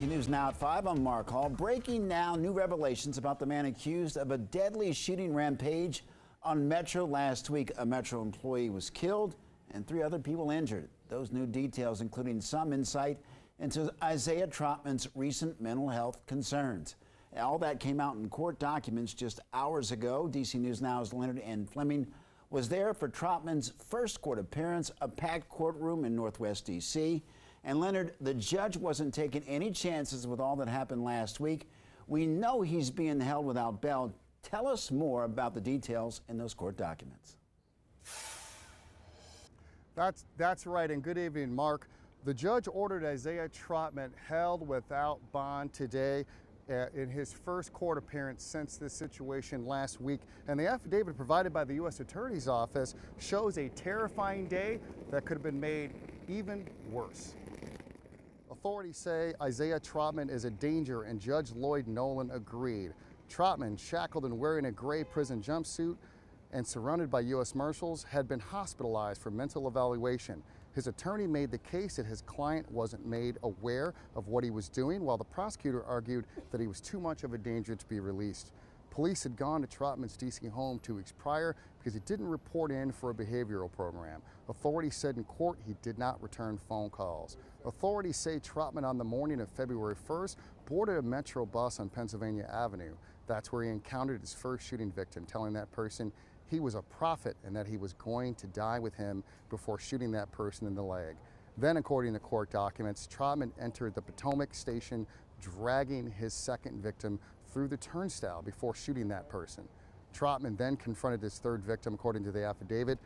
News now at 5. I'm Mark Hall. Breaking now, new revelations about the man accused of a deadly shooting rampage on Metro last week. A Metro employee was killed and 3 other people injured. Those new details, including some insight into Isaiah Trotman's recent mental health concerns. All that came out in court documents just hours ago. DC News Now's Leonard N. Fleming was there for Trotman's first court appearance, a packed courtroom in Northwest DC. And Leonard, the judge wasn't taking any chances with all that happened last week. We know he's being held without bail. Tell us more about the details in those court documents. That's right, and good evening, Mark. The judge ordered Isaiah Trotman held without bond today in his first court appearance since this situation last week. And the affidavit provided by the U.S. Attorney's Office shows a terrifying day that could have been made even worse. Authorities say Isaiah Trotman is a danger, and Judge Lloyd Nolan agreed. Trotman, shackled and wearing a gray prison jumpsuit and surrounded by U.S. Marshals, had been hospitalized for mental evaluation. His attorney made the case that his client wasn't made aware of what he was doing, while the prosecutor argued that he was too much of a danger to be released. Police had gone to Trotman's DC home 2 weeks prior because he didn't report in for a behavioral program. Authorities said in court he did not return phone calls. Authorities say Trotman on the morning of February 1st boarded a Metro bus on Pennsylvania Avenue. That's where he encountered his first shooting victim, telling that person he was a prophet and that he was going to die with him before shooting that person in the leg. Then, according to court documents, Trotman entered the Potomac station dragging his second victim through the turnstile before shooting that person. Trotman then confronted his third victim, according to the affidavit,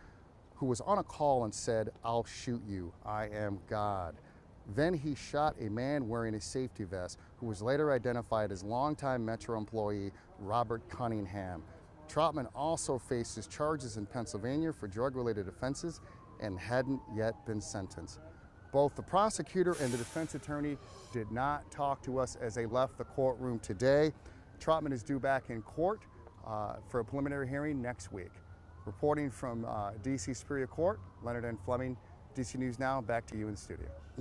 who was on a call and said, "I'll shoot you, I am God." Then he shot a man wearing a safety vest, who was later identified as longtime Metro employee Robert Cunningham. Trotman also faces charges in Pennsylvania for drug-related offenses and hadn't yet been sentenced. Both the prosecutor and the defense attorney did not talk to us as they left the courtroom today. Trotman is due back in court for a preliminary hearing next week. Reporting from DC Superior Court, Leonard N. Fleming, DC News Now, back to you in the studio.